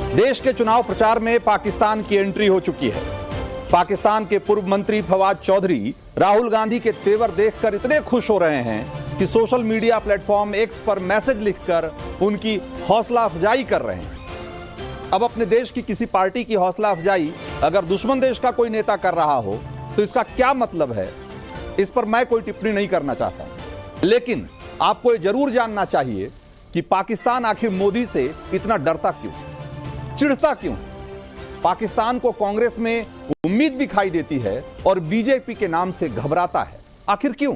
देश के चुनाव प्रचार में पाकिस्तान की एंट्री हो चुकी है। पाकिस्तान के पूर्व मंत्री फवाद चौधरी राहुल गांधी के तेवर देखकर इतने खुश हो रहे हैं कि सोशल मीडिया प्लेटफॉर्म एक्स पर मैसेज लिखकर उनकी हौसला अफजाई कर रहे हैं। अब अपने देश की किसी पार्टी की हौसला अफजाई अगर दुश्मन देश का कोई नेता कर रहा हो तो इसका क्या मतलब है, इस पर मैं कोई टिप्पणी नहीं करना चाहता। लेकिन आपको यह जरूर जानना चाहिए कि पाकिस्तान आखिर मोदी से इतना डरता क्यों, चिढ़ता क्यों। पाकिस्तान को कांग्रेस में उम्मीद दिखाई देती है और बीजेपी के नाम से घबराता है, आखिर क्यों।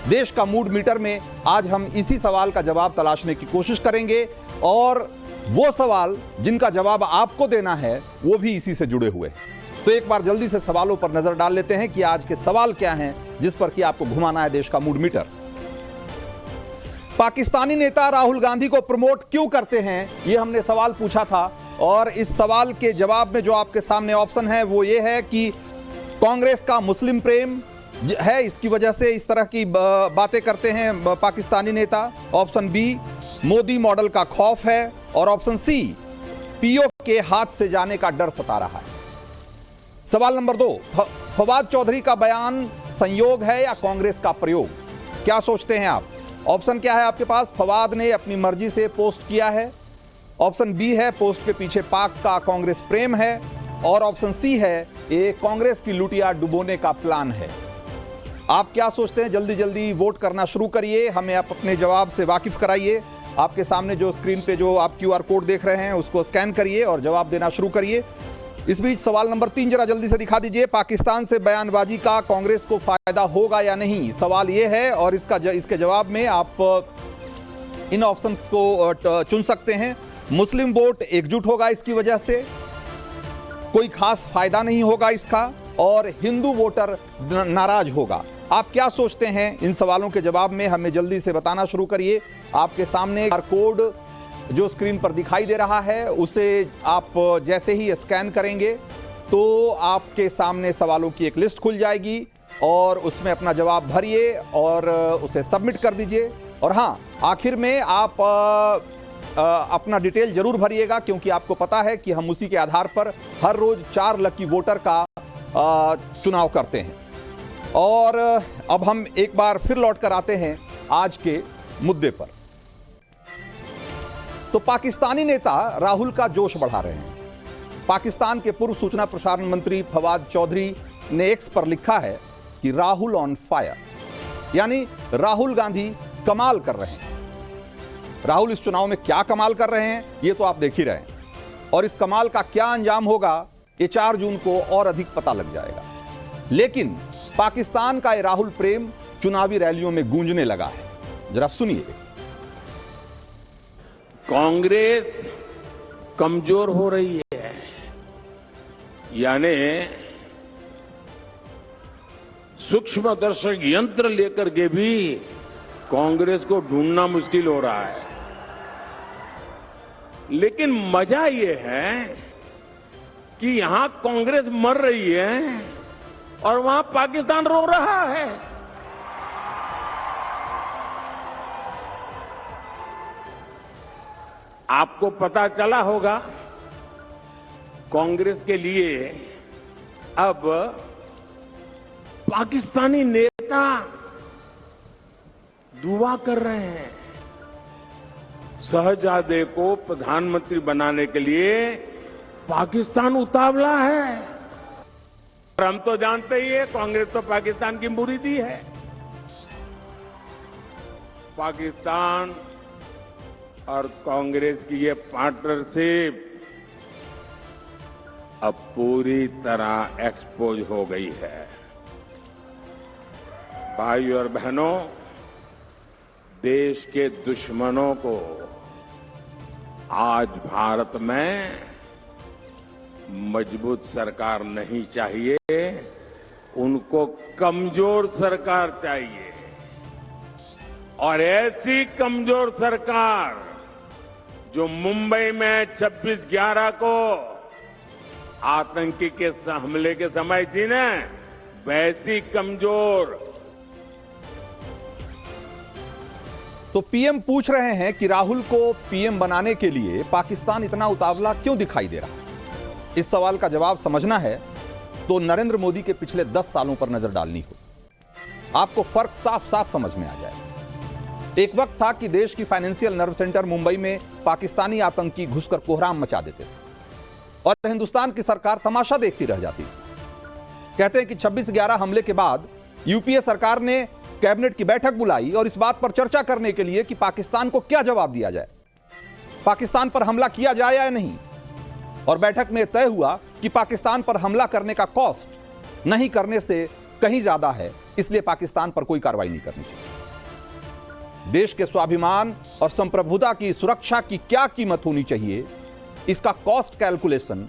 देश का मूड मीटर में आज हम इसी सवाल का जवाब तलाशने की कोशिश करेंगे और वो सवाल जिनका जवाब आपको देना है वो भी इसी से जुड़े हुए हैं। तो एक बार जल्दी से सवालों पर नजर डाल लेते हैं कि आज के सवाल क्या हैं जिस पर कि आपको घुमाना है देश का मूड मीटर। पाकिस्तानी नेता राहुल गांधी को प्रमोट क्यों करते हैं, यह हमने सवाल पूछा था और इस सवाल के जवाब में जो आपके सामने ऑप्शन है वो ये है कि कांग्रेस का मुस्लिम प्रेम है, इसकी वजह से इस तरह की बातें करते हैं पाकिस्तानी नेता। ऑप्शन बी, मोदी मॉडल का खौफ है और ऑप्शन सी, पीओ के हाथ से जाने का डर सता रहा है। सवाल नंबर 2, फवाद चौधरी का बयान संयोग है या कांग्रेस का प्रयोग, क्या सोचते हैं आप। ऑप्शन क्या है आपके पास, फवाद ने अपनी मर्जी से पोस्ट किया है। ऑप्शन बी है पोस्ट के पीछे पाक का कांग्रेस प्रेम है और ऑप्शन सी है ये कांग्रेस की लुटिया डुबोने का प्लान है। आप क्या सोचते हैं, जल्दी जल्दी वोट करना शुरू करिए, हमें आप अपने जवाब से वाकिफ कराइए। आपके सामने जो स्क्रीन पे जो आप QR कोड देख रहे हैं उसको स्कैन करिए और जवाब देना शुरू करिए। इस बीच सवाल नंबर 3 जरा जल्दी से दिखा दीजिए। पाकिस्तान से बयानबाजी का कांग्रेस को फायदा होगा या नहीं, सवाल यह है और इसके जवाब में आप इन ऑप्शन को चुन सकते हैं। मुस्लिम वोट एकजुट होगा इसकी वजह से, कोई खास फायदा नहीं होगा इसका, और हिंदू वोटर नाराज होगा। आप क्या सोचते हैं इन सवालों के जवाब में, हमें जल्दी से बताना शुरू करिए। आपके सामने QR कोड जो स्क्रीन पर दिखाई दे रहा है उसे आप जैसे ही स्कैन करेंगे तो आपके सामने सवालों की एक लिस्ट खुल जाएगी और उसमें अपना जवाब भरिए और उसे सबमिट कर दीजिए। और हाँ, आखिर में आप अपना डिटेल जरूर भरिएगा क्योंकि आपको पता है कि हम उसी के आधार पर हर रोज 4 लकी वोटर का चुनाव करते हैं। और अब हम एक बार फिर लौट कर आते हैं आज के मुद्दे पर। तो पाकिस्तानी नेता राहुल का जोश बढ़ा रहे हैं। पाकिस्तान के पूर्व सूचना प्रसारण मंत्री फवाद चौधरी ने एक्स पर लिखा है कि राहुल ऑन फायर, यानी राहुल गांधी कमाल कर रहे हैं। राहुल इस चुनाव में क्या कमाल कर रहे हैं ये तो आप देख ही रहे हैं और इस कमाल का क्या अंजाम होगा ये 4 जून को और अधिक पता लग जाएगा। लेकिन पाकिस्तान का ये राहुल प्रेम चुनावी रैलियों में गूंजने लगा है, जरा सुनिए। कांग्रेस कमजोर हो रही है, यानी सूक्ष्म दर्शक यंत्र लेकर के भी कांग्रेस को ढूंढना मुश्किल हो रहा है। लेकिन मजा यह है कि यहां कांग्रेस मर रही है और वहां पाकिस्तान रो रहा है। आपको पता चला होगा कांग्रेस के लिए अब पाकिस्तानी नेता दुआ कर रहे हैं। शहजादे को प्रधानमंत्री बनाने के लिए पाकिस्तान उतावला है। और हम तो जानते ही है कांग्रेस तो पाकिस्तान की मुरीदी है। पाकिस्तान और कांग्रेस की ये पार्टनरशिप अब पूरी तरह एक्सपोज हो गई है। भाइयों और बहनों, देश के दुश्मनों को आज भारत में मजबूत सरकार नहीं चाहिए, उनको कमजोर सरकार चाहिए। और ऐसी कमजोर सरकार जो मुंबई में 26/11 को आतंकी के हमले के समय थी ना, वैसी कमजोर तो पीएम पूछ रहे हैं कि राहुल को पीएम बनाने के लिए पाकिस्तान इतना उतावला क्यों दिखाई दे रहा है। इस सवाल का जवाब समझना है तो नरेंद्र मोदी के पिछले 10 सालों पर नजर डालनी हो। आपको फर्क साफ साफ समझ में आ जाएगा। एक वक्त था कि देश की फाइनेंशियल नर्व सेंटर मुंबई में पाकिस्तानी आतंकी घुसकर कोहराम मचा देते थे और हिंदुस्तान की सरकार तमाशा देखती रह जाती। कहते हैं कि 26/11 हमले के बाद यूपीए सरकार ने कैबिनेट की बैठक बुलाई और इस बात पर चर्चा करने के लिए कि पाकिस्तान को क्या जवाब दिया जाए, पाकिस्तान पर हमला किया जाए या नहीं। और बैठक में तय हुआ कि पाकिस्तान पर हमला करने का कॉस्ट नहीं करने से कहीं ज्यादा है, इसलिए पाकिस्तान पर कोई कार्रवाई नहीं करनी चाहिए। देश के स्वाभिमान और संप्रभुता की सुरक्षा की क्या कीमत होनी चाहिए, इसका कॉस्ट कैलकुलेशन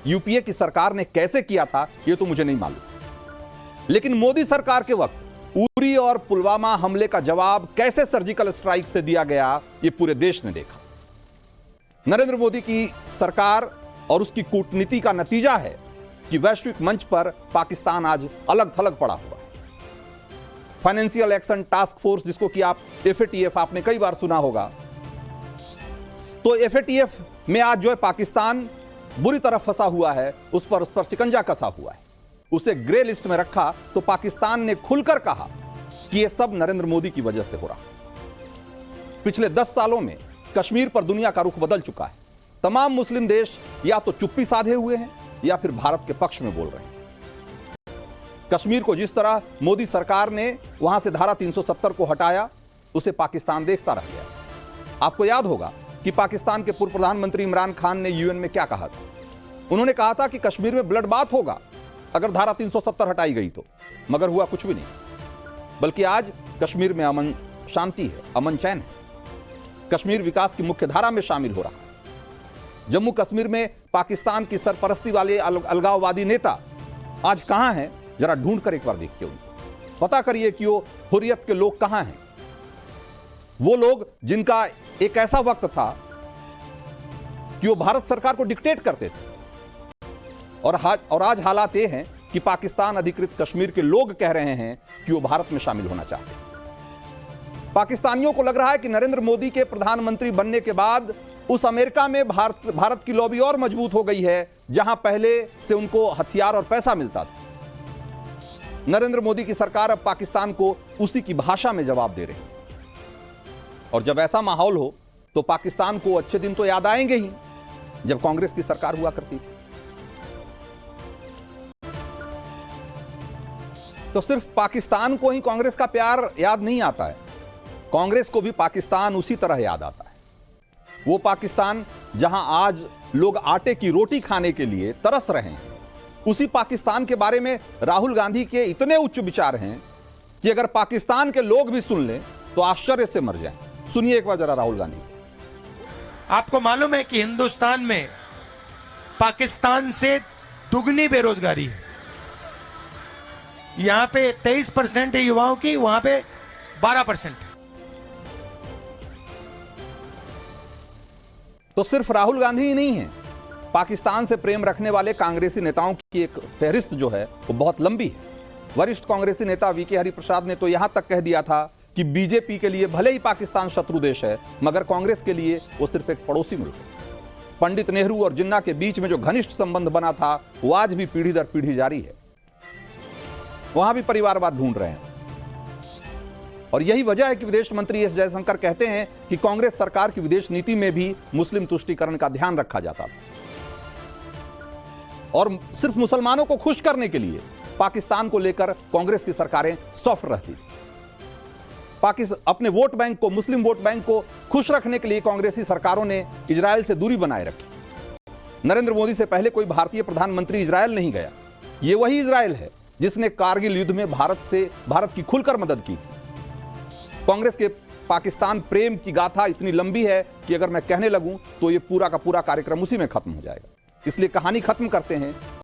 यूपीए की सरकार ने कैसे किया था यह तो मुझे नहीं मालूम। लेकिन मोदी सरकार के वक्त उरी और पुलवामा हमले का जवाब कैसे सर्जिकल स्ट्राइक से दिया गया, यह पूरे देश ने देखा। नरेंद्र मोदी की सरकार और उसकी कूटनीति का नतीजा है कि वैश्विक मंच पर पाकिस्तान आज अलग थलग पड़ा हुआ है। फाइनेंशियल एक्शन टास्क फोर्स, जिसको कि आप एफएटीएफ आपने कई बार सुना होगा, तो एफएटीएफ में आज जो है पाकिस्तान बुरी तरह फंसा हुआ है, उस पर शिकंजा कसा हुआ है। उसे ग्रे लिस्ट में रखा तो पाकिस्तान ने खुलकर कहा कि यह सब नरेंद्र मोदी की वजह से हो रहा है। पिछले 10 सालों में कश्मीर पर दुनिया का रुख बदल चुका है। तमाम मुस्लिम देश या तो चुप्पी साधे हुए हैं या फिर भारत के पक्ष में बोल रहे हैं। कश्मीर को जिस तरह मोदी सरकार ने वहां से धारा 370 को हटाया, उसे पाकिस्तान देखता रह गया। आपको याद होगा कि पाकिस्तान के पूर्व प्रधानमंत्री इमरान खान ने यूएन में क्या कहा था। उन्होंने कहा था कि कश्मीर में ब्लड बाथ होगा अगर धारा 370 हटाई गई तो, मगर हुआ कुछ भी नहीं। बल्कि आज कश्मीर में अमन शांति है, अमन चैन है। कश्मीर विकास की मुख्य धारा में शामिल हो रहा है। जम्मू कश्मीर में पाकिस्तान की सरपरस्ती वाले अलगाववादी नेता आज कहां हैं, जरा ढूंढ कर एक बार देखिए उनको, पता करिए कि वो हुर्रियत के लोग कहां हैं। वो लोग जिनका एक ऐसा वक्त था कि वो भारत सरकार को डिक्टेट करते थे और आज हालात ये हैं कि पाकिस्तान अधिकृत कश्मीर के लोग कह रहे हैं कि वो भारत में शामिल होना चाहते हैं। पाकिस्तानियों को लग रहा है कि नरेंद्र मोदी के प्रधानमंत्री बनने के बाद उस अमेरिका में भारत की लॉबी और मजबूत हो गई है, जहां पहले से उनको हथियार और पैसा मिलता था। नरेंद्र मोदी की सरकार अब पाकिस्तान को उसी की भाषा में जवाब दे रही है। और जब ऐसा माहौल हो तो पाकिस्तान को अच्छे दिन तो याद आएंगे ही, जब कांग्रेस की सरकार हुआ करती थी। तो सिर्फ पाकिस्तान को ही कांग्रेस का प्यार याद नहीं आता है, कांग्रेस को भी पाकिस्तान उसी तरह याद आता है। वो पाकिस्तान जहां आज लोग आटे की रोटी खाने के लिए तरस रहे हैं, उसी पाकिस्तान के बारे में राहुल गांधी के इतने उच्च विचार हैं कि अगर पाकिस्तान के लोग भी सुन लें तो आश्चर्य से मर जाएं। सुनिए एक बार जरा राहुल गांधी। आपको मालूम है कि हिंदुस्तान में पाकिस्तान से दुगनी बेरोजगारी है। यहां पे 23% है युवाओं की, वहां पे 12%। तो सिर्फ राहुल गांधी ही नहीं है, पाकिस्तान से प्रेम रखने वाले कांग्रेसी नेताओं की एक फहरिस्त जो है वो बहुत लंबी है। वरिष्ठ कांग्रेसी नेता वीके हरिप्रसाद ने तो यहां तक कह दिया था कि बीजेपी के लिए भले ही पाकिस्तान शत्रु देश है, मगर कांग्रेस के लिए वो सिर्फ एक पड़ोसी मुल्क है। पंडित नेहरू और जिन्ना के बीच में जो घनिष्ठ संबंध बना था वो आज भी पीढ़ी दर पीढ़ी जारी है। वहां भी परिवारवाद ढूंढ रहे हैं। और यही वजह है कि विदेश मंत्री एस जयशंकर कहते हैं कि कांग्रेस सरकार की विदेश नीति में भी मुस्लिम तुष्टीकरण का ध्यान रखा जाता था और सिर्फ मुसलमानों को खुश करने के लिए पाकिस्तान को लेकर कांग्रेस की सरकारें सॉफ्ट रहती थी। अपने वोट बैंक को, मुस्लिम वोट बैंक को खुश रखने के लिए कांग्रेसी सरकारों ने इजरायल से दूरी बनाए रखी। नरेंद्र मोदी से पहले कोई भारतीय प्रधानमंत्री इजरायल नहीं गया। ये वही इजरायल है जिसने कारगिल युद्ध में भारत की खुलकर मदद की थी। कांग्रेस के पाकिस्तान प्रेम की गाथा इतनी लंबी है कि अगर मैं कहने लगूं तो ये पूरा का पूरा कार्यक्रम उसी में खत्म हो जाएगा। इसलिए कहानी खत्म करते हैं